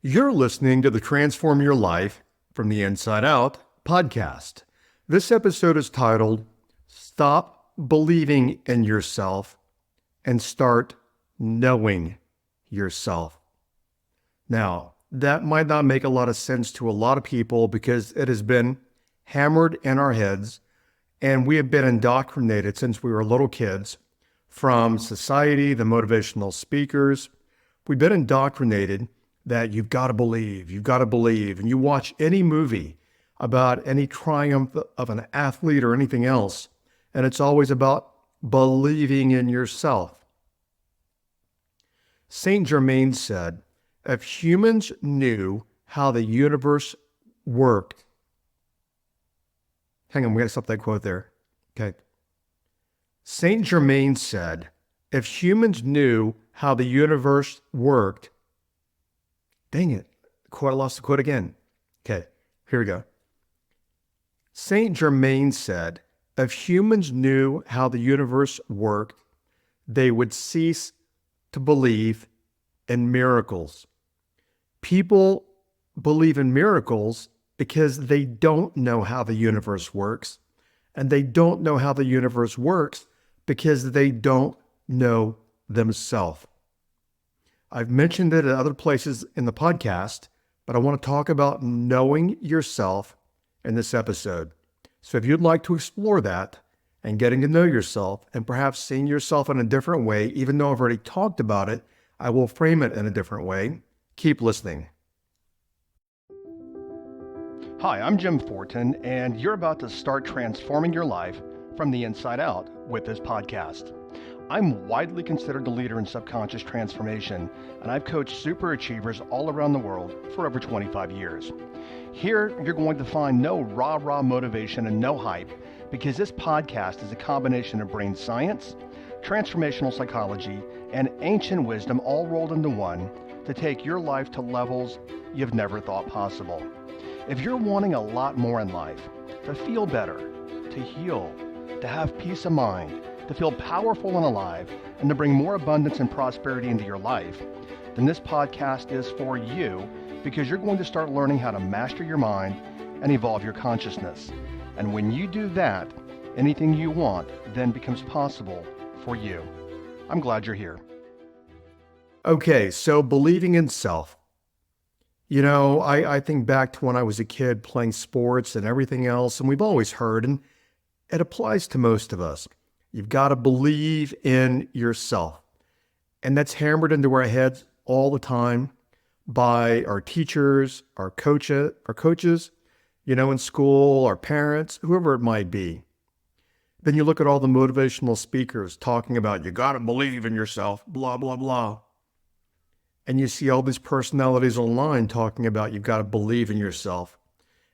You're listening to the Transform Your Life from the Inside Out podcast. This episode is titled, Stop Believing in Yourself and Start Knowing Yourself. Now, that might not make a lot of sense to a lot of people because it has been hammered in our heads and we have been indoctrinated since we were little kids from society, the motivational speakers. We've been indoctrinated that you've got to believe. And you watch any movie about any triumph of an athlete or anything else, and it's always about believing in yourself. Saint Germain said, if humans knew how the universe worked, hang on, we got to stop that quote there. Okay. Saint Germain said, if humans knew how the universe worked, dang it, I lost the quote again. Okay, here we go. Saint Germain said, if humans knew how the universe worked, they would cease to believe in miracles. People believe in miracles because they don't know how the universe works, and they don't know how the universe works because they don't know themselves. I've mentioned it at other places in the podcast, but I want to talk about knowing yourself in this episode. So if you'd like to explore that and getting to know yourself and perhaps seeing yourself in a different way, even though I've already talked about it, I will frame it in a different way. Keep listening. Hi, I'm Jim Fortin, and you're about to start transforming your life from the inside out with this podcast. I'm widely considered the leader in subconscious transformation, and I've coached super achievers all around the world for over 25 years. Here, you're going to find no rah-rah motivation and no hype, because this podcast is a combination of brain science, transformational psychology, and ancient wisdom all rolled into one to take your life to levels you've never thought possible. If you're wanting a lot more in life, to feel better, to heal, to have peace of mind, to feel powerful and alive, and to bring more abundance and prosperity into your life, then this podcast is for you, because you're going to start learning how to master your mind and evolve your consciousness. And when you do that, anything you want then becomes possible for you. I'm glad you're here. Okay, so believing in self. You know, I think back to when I was a kid playing sports and everything else, and we've always heard, and it applies to most of us. You've got to believe in yourself. And that's hammered into our heads all the time by our teachers, our coaches, you know, in school, our parents, whoever it might be. Then you look at all the motivational speakers talking about you got to believe in yourself, blah, blah, blah. And you see all these personalities online talking about you've got to believe in yourself.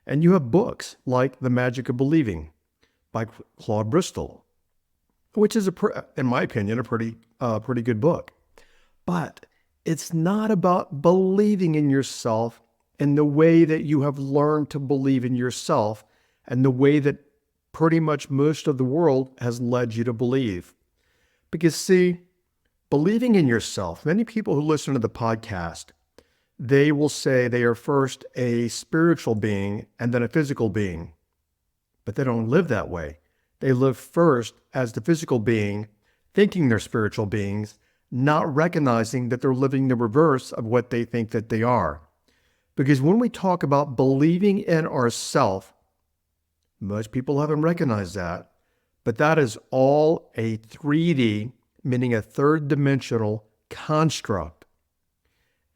And you have books like The Magic of Believing by Claude Bristol, which is, in my opinion, a pretty good book. But it's not about believing in yourself in the way that you have learned to believe in yourself and the way that pretty much most of the world has led you to believe. Because see, believing in yourself, many people who listen to the podcast, they will say they are first a spiritual being and then a physical being. But they don't live that way. They live first as the physical being, thinking they're spiritual beings, not recognizing that they're living the reverse of what they think that they are. Because when we talk about believing in ourself, most people haven't recognized that, but that is all a 3D, meaning a third dimensional construct.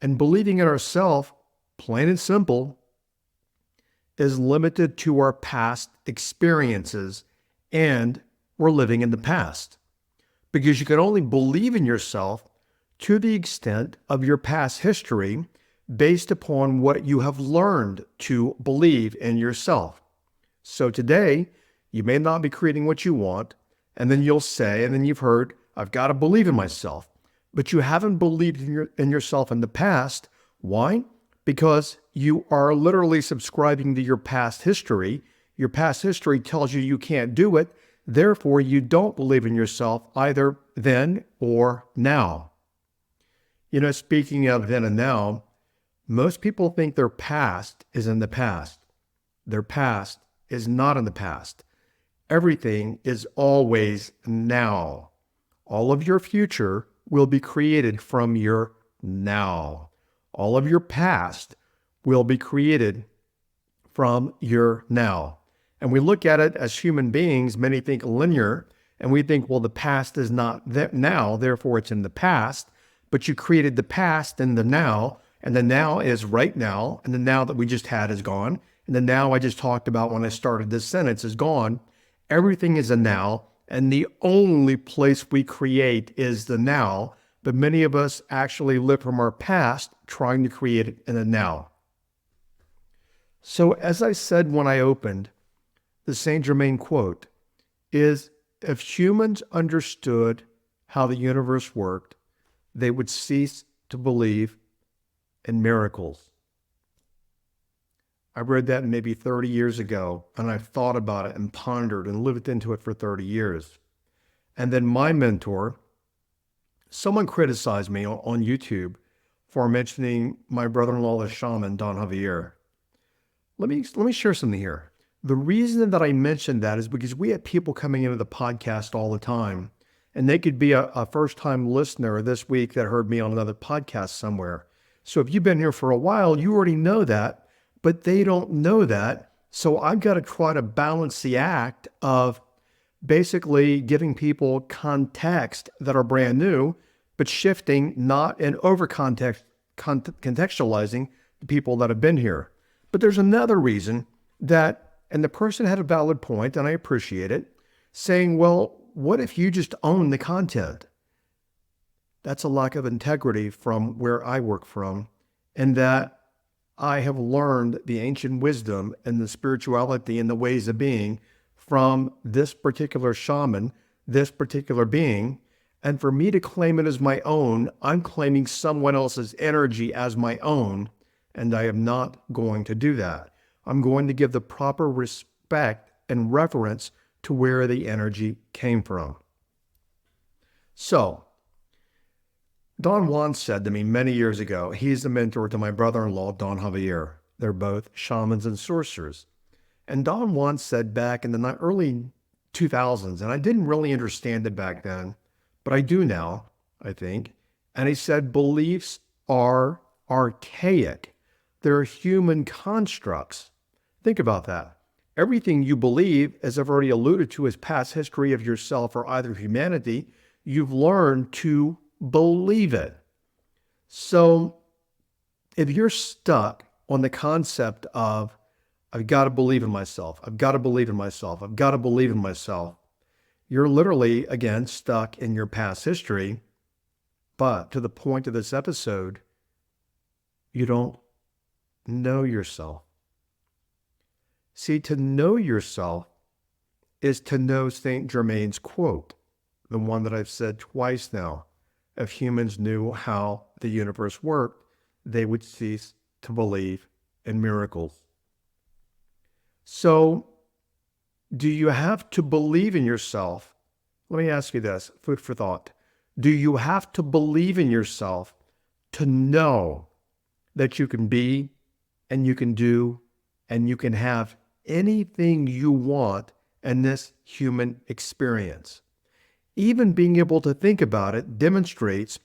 And believing in ourself, plain and simple, is limited to our past experiences, and we're living in the past. Because you can only believe in yourself to the extent of your past history based upon what you have learned to believe in yourself. So today, you may not be creating what you want, and then you'll say, and then you've heard, I've got to believe in myself. But you haven't believed in yourself in the past. Why? Because you are literally subscribing to your past history. Your past history tells you can't do it. Therefore, you don't believe in yourself either then or now. You know, speaking of then and now, Most people think their past is in the past. Their past is not in the past. Everything is always now. All of your future will be created from your now. All of your past will be created from your now. And we look at it as human beings, many think linear, and we think, well, the past is not now, therefore it's in the past. But you created the past and the now, and the now is right now, and the now that we just had is gone, and the now I just talked about when I started this sentence is gone. Everything is a now, and the only place we create is the now. But many of us actually live from our past trying to create it in the now. So as I said when I opened, the Saint Germain quote is, if humans understood how the universe worked, they would cease to believe in miracles. I read that maybe 30 years ago, and I've thought about it and pondered and lived into it for 30 years. And then my mentor, someone criticized me on YouTube for mentioning my brother-in-law, the shaman, Don Javier. Let me share something here. The reason that I mentioned that is because we have people coming into the podcast all the time, and they could be a first-time listener this week that heard me on another podcast somewhere. So if you've been here for a while, you already know that, but they don't know that. So I've got to try to balance the act of basically giving people context that are brand new, but shifting, not in contextualizing the people that have been here. But there's another reason that, and the person had a valid point, and I appreciate it, saying, well, what if you just own the content? That's a lack of integrity from where I work from, and that I have learned the ancient wisdom and the spirituality and the ways of being from this particular shaman, this particular being. And for me to claim it as my own, I'm claiming someone else's energy as my own, and I am not going to do that. I'm going to give the proper respect and reverence to where the energy came from. So, Don Juan said to me many years ago, he's the mentor to my brother-in-law, Don Javier. They're both shamans and sorcerers. And Don Juan said back in the early 2000s, and I didn't really understand it back then, but I do now, I think. And he said, beliefs are archaic. They're human constructs. Think about that. Everything you believe, as I've already alluded to, is past history of yourself or either humanity. You've learned to believe it. So if you're stuck on the concept of, I've got to believe in myself, I've got to believe in myself, I've got to believe in myself, you're literally, again, stuck in your past history. But to the point of this episode, you don't know yourself. See, to know yourself is to know Saint Germain's quote, the one that I've said twice now. If humans knew how the universe worked, they would cease to believe in miracles. So, do you have to believe in yourself? Let me ask you this, food for thought. Do you have to believe in yourself to know that you can be and you can do and you can have anything you want in this human experience? Even being able to think about it demonstrates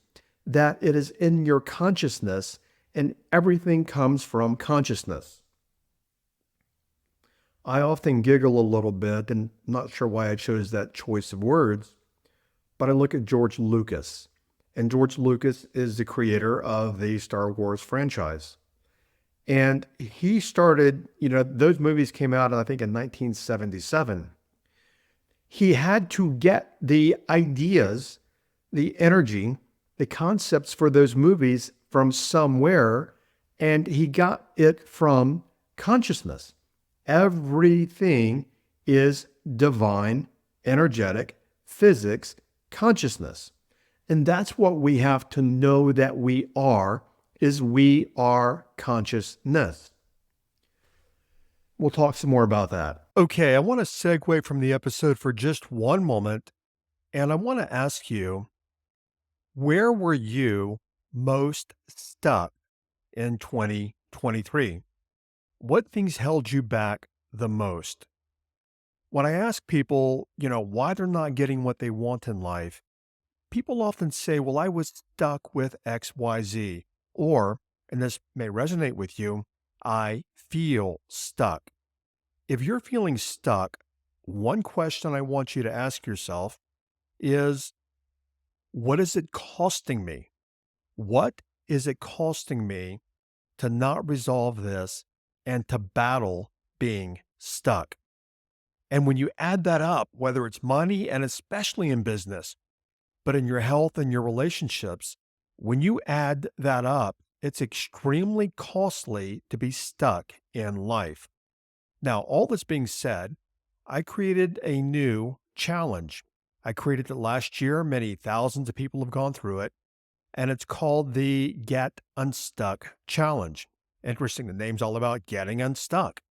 that it is in your consciousness, and everything comes from consciousness. I often giggle a little bit, and I'm not sure why I chose that choice of words, but I look at George Lucas, and George Lucas is the creator of the Star Wars franchise. And he started, those movies came out, I think, in 1977. He had to get the ideas, the energy, the concepts for those movies from somewhere, and he got it from consciousness. Everything is divine, energetic, physics, consciousness. And that's what we have to know that we are consciousness. We'll talk some more about that. Okay, I want to segue from the episode for just one moment, and I want to ask you, where were you most stuck in 2023? What things held you back the most? When I ask people, why they're not getting what they want in life, people often say, well, I was stuck with XYZ. Or, and this may resonate with you, I feel stuck. If you're feeling stuck, one question I want you to ask yourself is, what is it costing me? What is it costing me to not resolve this and to battle being stuck? And when you add that up, whether it's money and especially in business, but in your health and your relationships, when you add that up, it's extremely costly to be stuck in life. Now, all this being said, I created a new challenge. I created it last year. Many thousands of people have gone through it, and it's called the Get Unstuck Challenge. Interesting, the name's all about getting unstuck.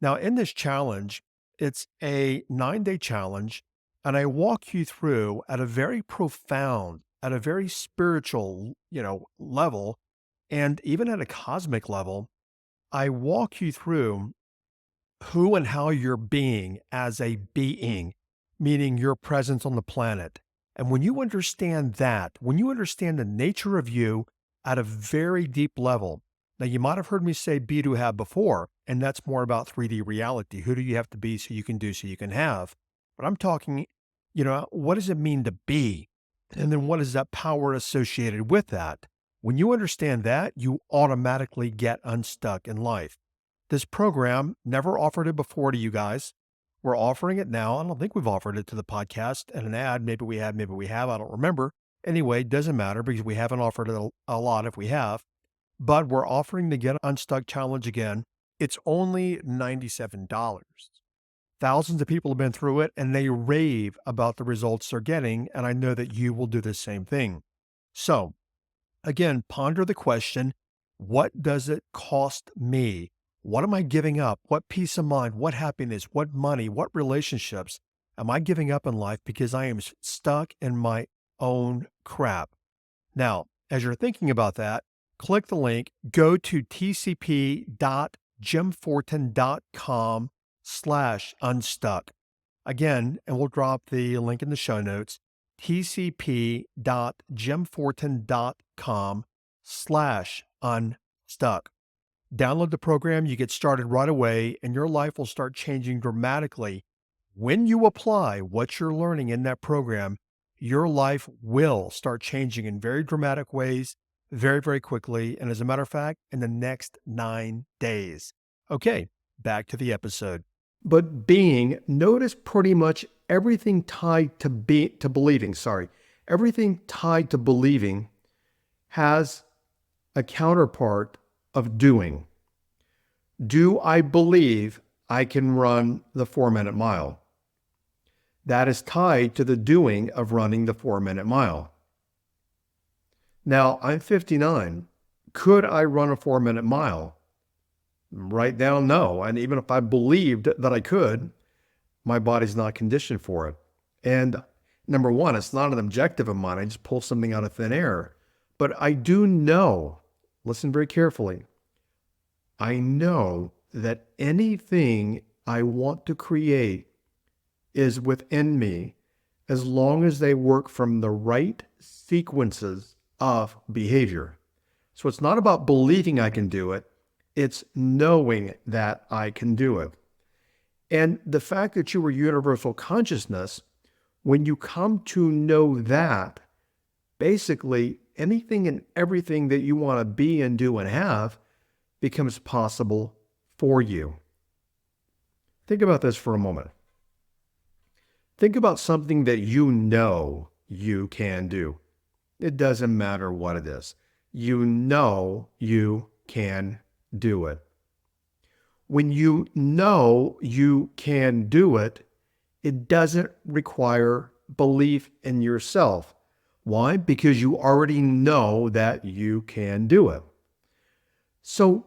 Now, in this challenge, it's a 9-day challenge, and I walk you through at a very profound, at a very spiritual, level, and even at a cosmic level. I walk you through who and how you're being as a being, meaning your presence on the planet. And when you understand that, when you understand the nature of you at a very deep level, now you might have heard me say be to have before, and that's more about 3D reality. Who do you have to be so you can do, so you can have? But I'm talking, what does it mean to be? And then what is that power associated with that? When you understand that, you automatically get unstuck in life. This program, never offered it before to you guys. We're offering it now. I don't think we've offered it to the podcast and an ad. Maybe we have, maybe we have. I don't remember. Anyway, doesn't matter because we haven't offered it a lot if we have. But we're offering the Get Unstuck Challenge again. It's only $97. Thousands of people have been through it and they rave about the results they're getting. And I know that you will do the same thing. So again, ponder the question, what does it cost me? What am I giving up? What peace of mind, what happiness, what money, what relationships am I giving up in life because I am stuck in my own crap? Now, as you're thinking about that, click the link, go to tcp.jimfortin.com/unstuck. Again, and we'll drop the link in the show notes, tcp.jimfortin.com/unstuck. Download the program, you get started right away, and your life will start changing dramatically. When you apply what you're learning in that program, your life will start changing in very dramatic ways, very, very quickly. And as a matter of fact, in the next 9 days. Okay, back to the episode. But notice pretty much everything tied to believing, everything tied to believing has a counterpart of doing. Do I believe I can run the 4-minute mile? That is tied to the doing of running the 4-minute mile. Now, I'm 59. Could I run a 4-minute mile? Right now, no. And even if I believed that I could, my body's not conditioned for it. And number one, it's not an objective of mine. I just pull something out of thin air. But I do know, listen very carefully, I know that anything I want to create is within me as long as they work from the right sequences of behavior. So it's not about believing I can do it. It's knowing that I can do it. And the fact that you are universal consciousness, when you come to know that, basically anything and everything that you want to be and do and have becomes possible for you. Think about this for a moment. Think about something that you know you can do. It doesn't matter what it is. You know you can do it. When you know you can do it, it doesn't require belief in yourself. Why? Because you already know that you can do it. So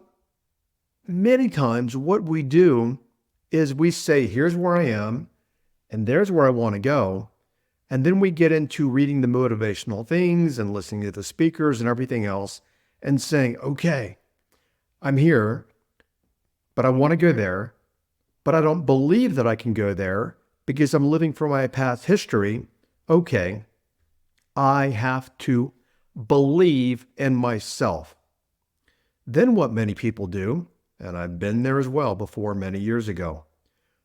many times what we do is we say, here's where I am, and there's where I want to go. And then we get into reading the motivational things and listening to the speakers and everything else and saying, okay, I'm here, but I want to go there, but I don't believe that I can go there because I'm living from my past history. Okay, I have to believe in myself. Then what many people do, and I've been there as well before many years ago,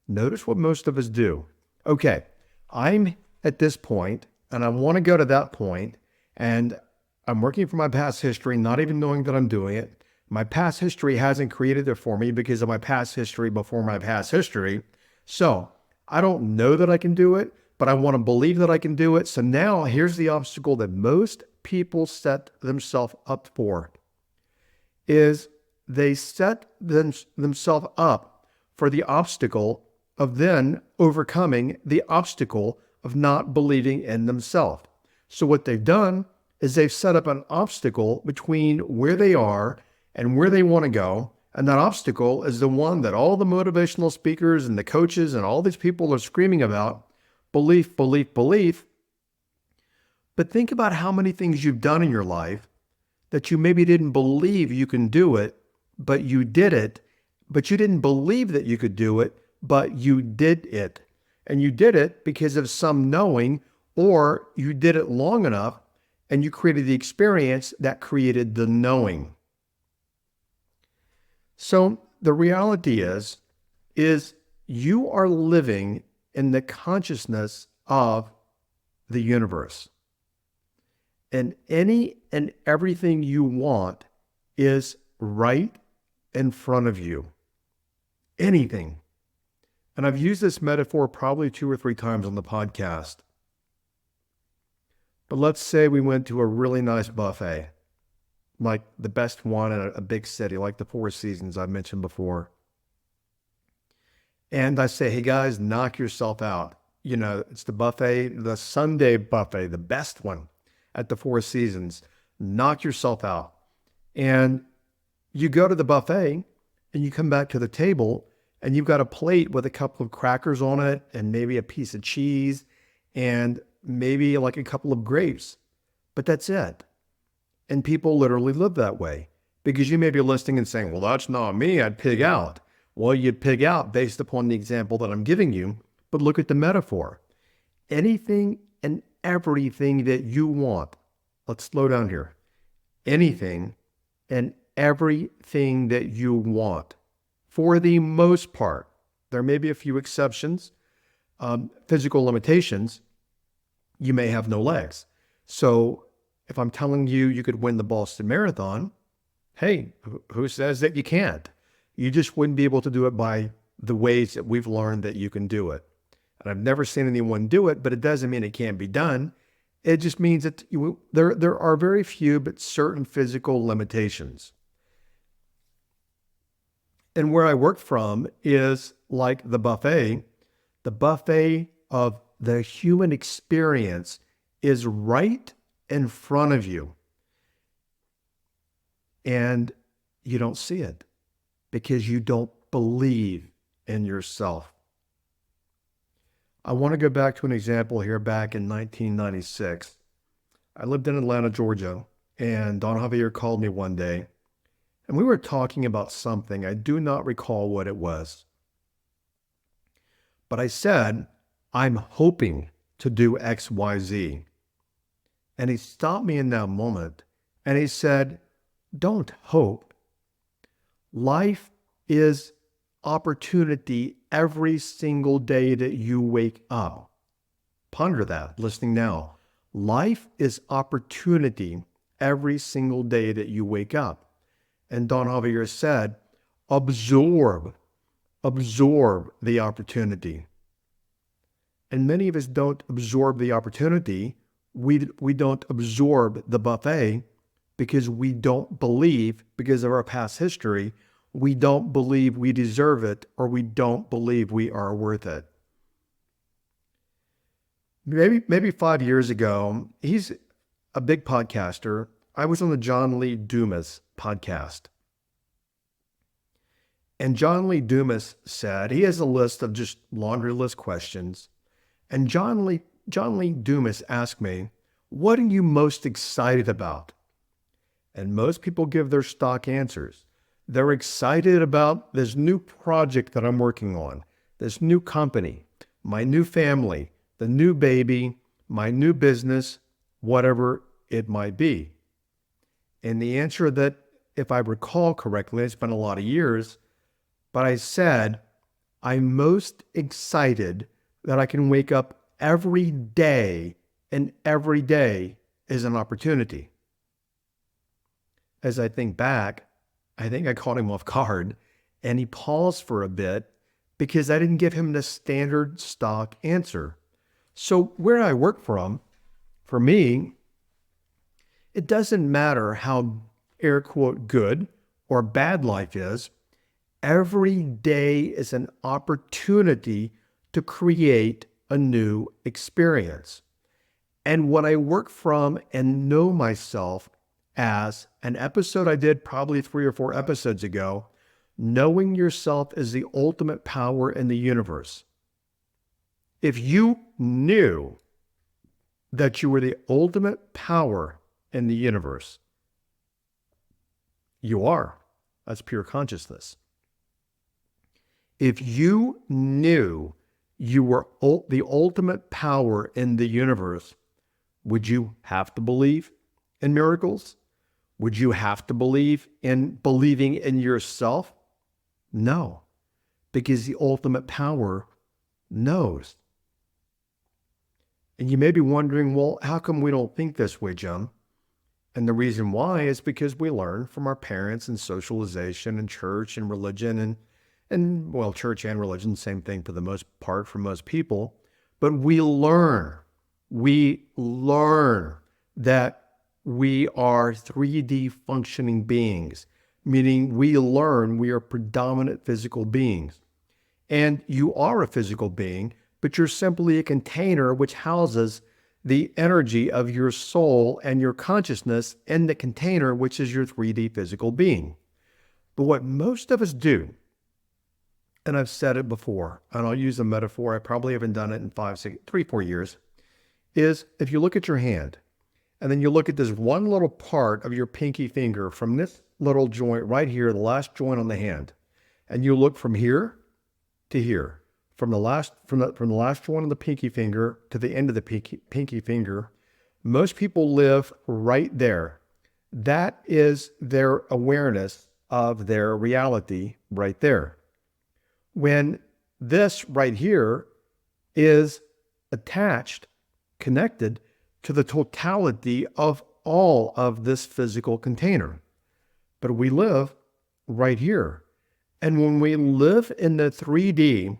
notice what most of us do. Okay, I'm at this point and I want to go to that point, and I'm working from my past history, not even knowing that I'm doing it. My past history hasn't created it for me because of my past history before my past history. So I don't know that I can do it, but I want to believe that I can do it. So now here's the obstacle that most people set themselves up for, is they set themselves up for the obstacle of then overcoming the obstacle of not believing in themselves. So what they've done is they've set up an obstacle between where they are and where they want to go. And that obstacle is the one that all the motivational speakers and the coaches and all these people are screaming about: belief, belief, belief. But think about how many things you've done in your life that you maybe didn't believe you can do it, but you did it. But you didn't believe that you could do it, but you did it. And you did it because of some knowing, or you did it long enough and you created the experience that created the knowing. So the reality is you are living in the consciousness of the universe. And any and everything you want is right in front of you. Anything. And I've used this metaphor probably 2 or 3 times on the podcast. But let's say we went to a really nice buffet, like the best one in a big city, like the Four Seasons I mentioned before. And I say, hey guys, knock yourself out. You know, it's the buffet, the Sunday buffet, the best one at the Four Seasons. Knock yourself out. And you go to the buffet and you come back to the table and you've got a plate with a couple of crackers on it and maybe a piece of cheese and maybe like a couple of grapes. But that's it. And people literally live that way, because you may be listening and saying, well, that's not me, I'd pig out. Well, you'd pig out based upon the example that I'm giving you, but look at the metaphor. Anything and everything that you want, let's slow down here. Anything and everything that you want, for the most part, there may be a few exceptions, physical limitations, you may have no legs. So if I'm telling you you could win the Boston Marathon, hey, who says that you can't? You just wouldn't be able to do it by the ways that we've learned that you can do it. And I've never seen anyone do it, but it doesn't mean it can't be done. It just means that there are very few, but certain physical limitations. And where I work from is like the buffet of the human experience is right in front of you. And you don't see it because you don't believe in yourself. I want to go back to an example here back in 1996. I lived in Atlanta, Georgia, and Don Javier called me one day, and we were talking about something. I do not recall what it was. But I said, I'm hoping to do X, Y, Z. And he stopped me in that moment and he said, don't hope. Life is opportunity every single day that you wake up. Ponder that, listening now. Life is opportunity every single day that you wake up. And Don Javier said, absorb the opportunity. And many of us don't absorb the opportunity. We don't absorb the buffet because we don't believe, because of our past history, we don't believe we deserve it, or we don't believe we are worth it. Maybe 5 years ago, he's a big podcaster. I was on the John Lee Dumas podcast. And John Lee Dumas said, he has a list of just laundry list questions. And John Lee Dumas asked me, what are you most excited about? And most people give their stock answers. They're excited about this new project that I'm working on, this new company, my new family, the new baby, my new business, whatever it might be. And the answer that, if I recall correctly, it's been a lot of years, but I said, I'm most excited that I can wake up every day, and every day is an opportunity. As I think back, I think I caught him off guard, and he paused for a bit because I didn't give him the standard stock answer. So where I work from, for me, it doesn't matter how air quote good or bad life is. Every day is an opportunity to create a new experience. And what I work from and know myself as, an episode I did probably 3 or 4 episodes ago, knowing yourself is the ultimate power in the universe. If you knew that you were the ultimate power in the universe, you are. That's pure consciousness. If you knew you were the ultimate power in the universe, would you have to believe in miracles? Would you have to believe in believing in yourself? No, because the ultimate power knows. And you may be wondering, well, how come we don't think this way, Jim? And the reason why is because we learn from our parents and socialization and church and religion and well, church and religion, same thing for the most part for most people. But we learn that we are 3D functioning beings, meaning we learn we are predominant physical beings. And you are a physical being, but you're simply a container which houses the energy of your soul and your consciousness in the container, which is your 3D physical being. But what most of us do, and I've said it before, and I'll use a metaphor, I probably haven't done it in 3, 4 years, is if you look at your hand, and then you look at this one little part of your pinky finger from this little joint right here, the last joint on the hand, and you look from here to here, from the last joint on the pinky finger to the end of the pinky finger. Most people live right there. That is their awareness of their reality right there. When this right here is attached, connected to the totality of all of this physical container. But we live right here. And when we live in the 3D,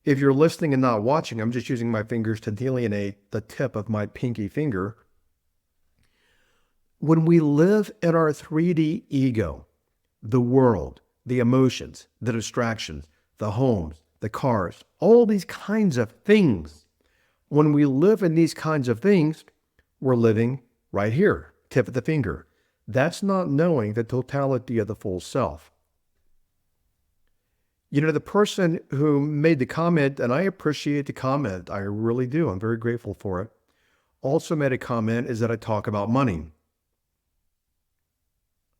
if you're listening and not watching, I'm just using my fingers to delineate the tip of my pinky finger. When we live in our 3D ego, the world, the emotions, the distractions, the homes, the cars, all these kinds of things, when we live in these kinds of things, we're living right here, tip of the finger. That's not knowing the totality of the full self. You know, the person who made the comment, and I appreciate the comment, I really do, I'm very grateful for it, also made a comment is that I talk about money.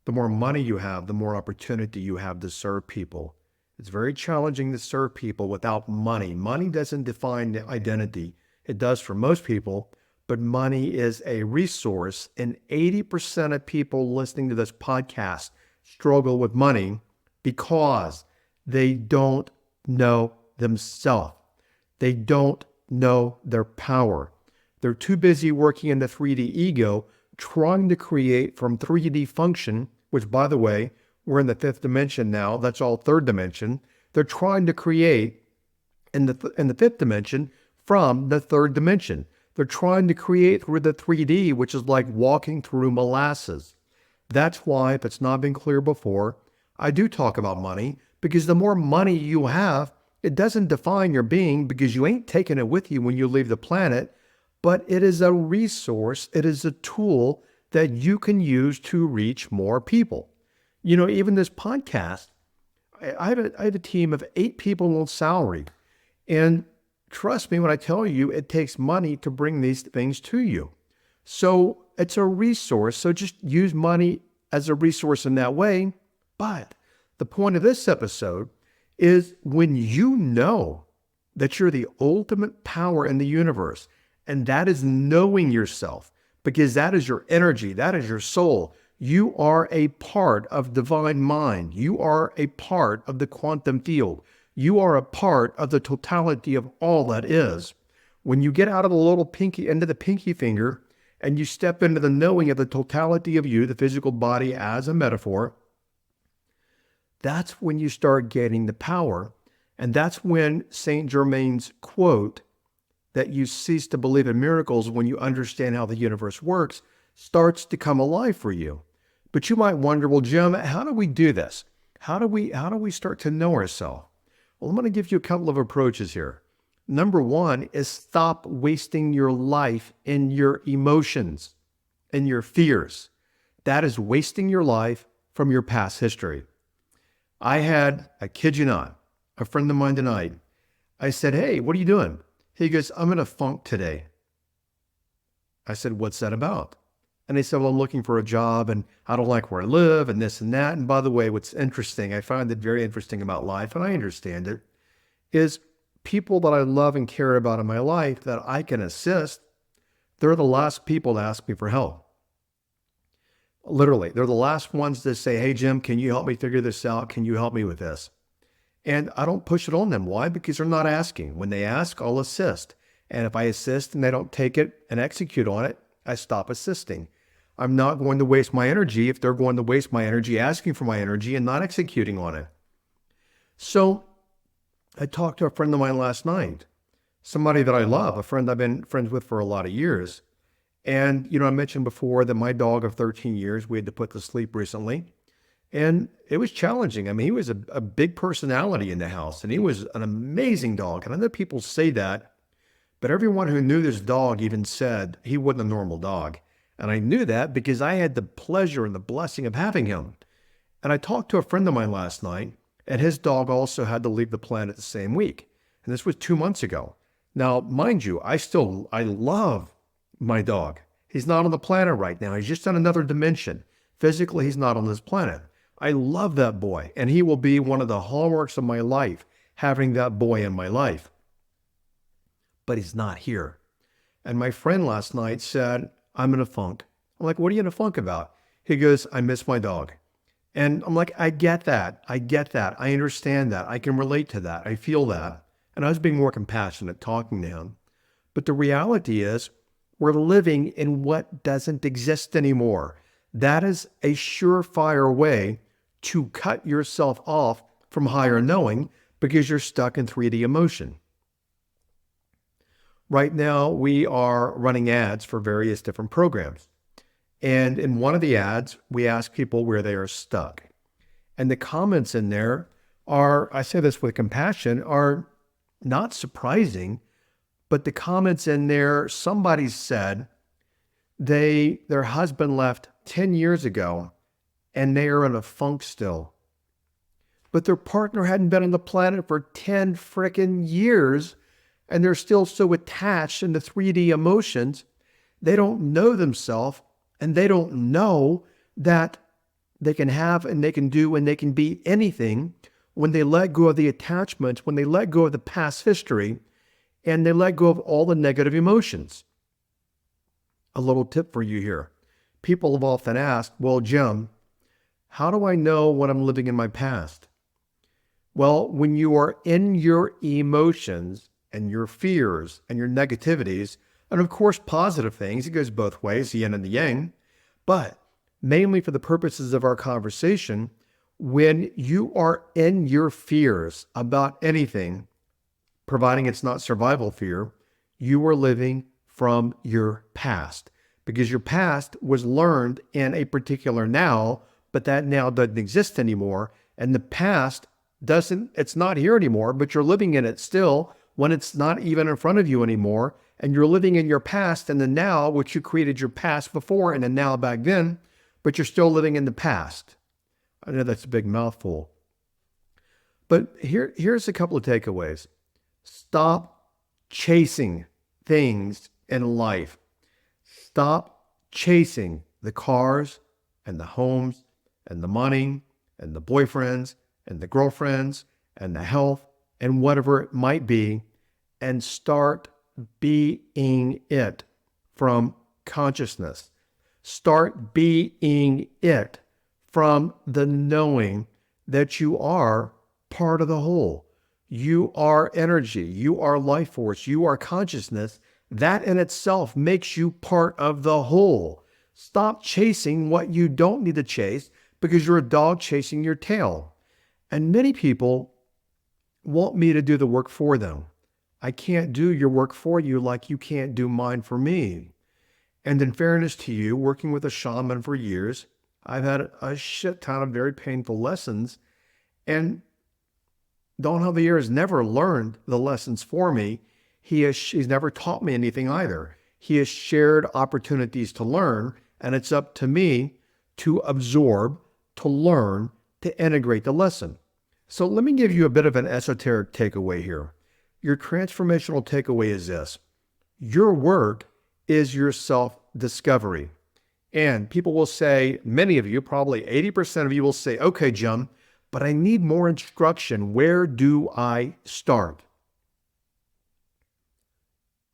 The more money you have, the more opportunity you have to serve people. It's very challenging to serve people without money. Money doesn't define the identity. It does for most people, but money is a resource, and 80% of people listening to this podcast struggle with money because they don't know themselves. They don't know their power. They're too busy working in the 3D ego, trying to create from 3D function, which, by the way, we're in the 5th dimension now. That's all 3rd dimension. They're trying to create in the 5th dimension from the 3rd dimension. They're trying to create through the 3D, which is like walking through molasses. That's why, if it's not been clear before, I do talk about money, because the more money you have, it doesn't define your being, because you ain't taking it with you when you leave the planet, but it is a resource, it is a tool that you can use to reach more people. You know, even this podcast, I have a team of 8 people on salary, and trust me when I tell you, it takes money to bring these things to you. So it's a resource. So just use money as a resource in that way. But the the point of this episode is when you know that you're the ultimate power in the universe, and that is knowing yourself, because that is your energy, that is your soul. You are a part of divine mind. You are a part of the quantum field. You are a part of the totality of all that is. When you get out of the little pinky, into the pinky finger, and you step into the knowing of the totality of you, the physical body as a metaphor, that's when you start getting the power. And that's when Saint Germain's quote, that you cease to believe in miracles when you understand how the universe works, starts to come alive for you. But you might wonder, well, Jim, how do we do this? How do we start to know ourselves? Well, I'm going to give you a couple of approaches here. Number one is stop wasting your life in your emotions and your fears. That is wasting your life from your past history. I kid you not, a friend of mine tonight, I said, hey, what are you doing? He goes, I'm in a funk today. I said, what's that about? And he said, well, I'm looking for a job and I don't like where I live and this and that. And by the way, what's interesting, I find it very interesting about life, and I understand it, is people that I love and care about in my life that I can assist, they're the last people to ask me for help. Literally, they're the last ones to say, hey, Jim, can you help me figure this out? Can you help me with this? And I don't push it on them. Why? Because they're not asking. When they ask, I'll assist. And if I assist and they don't take it and execute on it, I stop assisting. I'm not going to waste my energy if they're going to waste my energy asking for my energy and not executing on it. So I talked to a friend of mine last night, somebody that I love, a friend I've been friends with for a lot of years. And, I mentioned before that my dog of 13 years, we had to put to sleep recently. And it was challenging. I mean, he was a big personality in the house, and he was an amazing dog. And I know people say that, but everyone who knew this dog even said he wasn't a normal dog. And I knew that because I had the pleasure and the blessing of having him. And I talked to a friend of mine last night, and his dog also had to leave the planet the same week. And this was 2 months ago. Now, mind you, I love my dog. He's not on the planet right now. He's just on another dimension. Physically, he's not on this planet. I love that boy, and he will be one of the hallmarks of my life, having that boy in my life. But he's not here. And my friend last night said, I'm in a funk. I'm like, what are you in a funk about? He goes, I miss my dog. And I'm like, I get that. I understand that. I can relate to that. I feel that. And I was being more compassionate talking to him. But the reality is, we're living in what doesn't exist anymore. That is a surefire way to cut yourself off from higher knowing because you're stuck in 3D emotion. Right now, we are running ads for various different programs. And in one of the ads, we ask people where they are stuck. And the comments in there are, I say this with compassion, are not surprising, but the comments in there, somebody said their husband left 10 years ago and they are in a funk still. But their partner hadn't been on the planet for 10 frickin' years, and they're still so attached in the 3D emotions, they don't know themselves, and they don't know that they can have and they can do and they can be anything when they let go of the attachments, when they let go of the past history, and they let go of all the negative emotions. A little tip for you here. People have often asked, well, Jim, how do I know when I'm living in my past? Well, when you are in your emotions and your fears and your negativities, and of course positive things, it goes both ways, the yin and the yang, but mainly for the purposes of our conversation, when you are in your fears about anything, providing it's not survival fear, you are living from your past, because your past was learned in a particular now, but that now doesn't exist anymore. And the past it's not here anymore, but you're living in it still when it's not even in front of you anymore. And you're living in your past and the now, which you created your past before and the now back then, but you're still living in the past. I know that's a big mouthful. But here's a couple of takeaways. Stop chasing things in life. Stop chasing the cars and the homes and the money and the boyfriends and the girlfriends and the health and whatever it might be, and start being it from consciousness. Start being it from the knowing that you are part of the whole. You are energy. You are life force. You are consciousness. That in itself makes you part of the whole. Stop chasing what you don't need to chase because you're a dog chasing your tail. And many people want me to do the work for them. I can't do your work for you like you can't do mine for me. And in fairness to you, working with a shaman for years, I've had a shit ton of very painful lessons. And Don Javier has never learned the lessons for me. He's never taught me anything either. He has shared opportunities to learn, and it's up to me to absorb, to learn, to integrate the lesson. So let me give you a bit of an esoteric takeaway here. Your transformational takeaway is this. Your work is your self-discovery. And people will say, many of you, probably 80% of you will say, okay, Jim, but I need more instruction. Where do I start?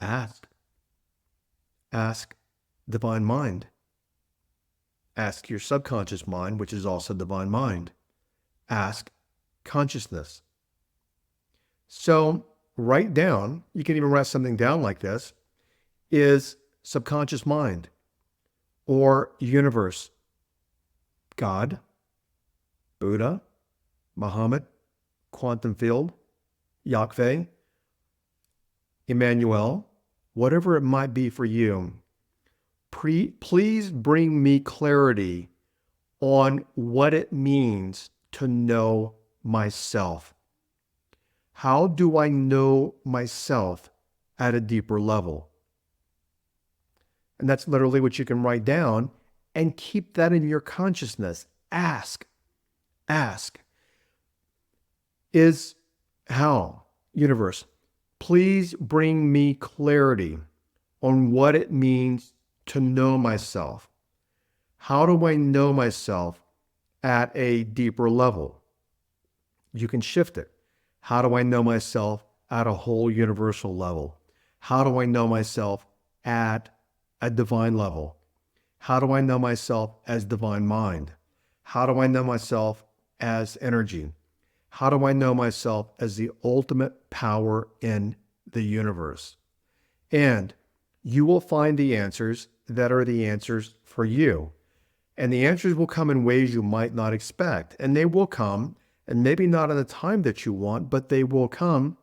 Ask. Ask divine mind. Ask your subconscious mind, which is also divine mind. Ask consciousness. So write down, you can even write something down like this, is subconscious mind or universe, God, Buddha, Muhammad, quantum field, Yahweh, Emmanuel, whatever it might be for you. Please bring me clarity on what it means to know myself. How do I know myself at a deeper level? And that's literally what you can write down and keep that in your consciousness. Ask. Is how, universe, please bring me clarity on what it means to know myself. How do I know myself at a deeper level? You can shift it. How do I know myself at a whole universal level? How do I know myself at a divine level? How do I know myself as divine mind? How do I know myself as energy? How do I know myself as the ultimate power in the universe? And you will find the answers that are the answers for you. And the answers will come in ways you might not expect. And they will come, and maybe not in the time that you want, but they will come.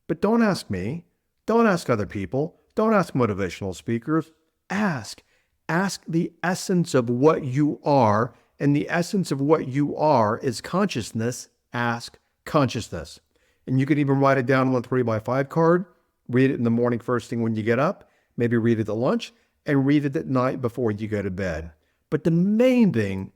But don't ask me. Don't ask other people. Don't ask motivational speakers. Ask. Ask the essence of what you are. And the essence of what you are is consciousness. Ask consciousness. And you can even write it down on a 3x5 card. Read it in the morning first thing when you get up. Maybe read it at lunch. And read it at night before you go to bed. But the main thing,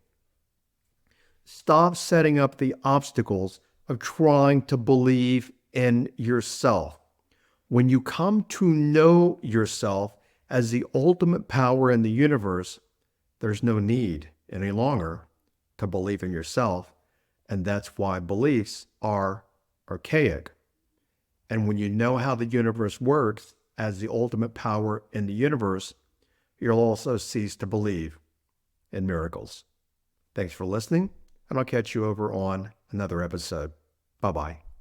stop setting up the obstacles of trying to believe in yourself. When you come to know yourself as the ultimate power in the universe, there's no need any longer to believe in yourself. And that's why beliefs are archaic. And when you know how the universe works as the ultimate power in the universe, you'll also cease to believe in miracles. Thanks for listening, and I'll catch you over on another episode. Bye-bye.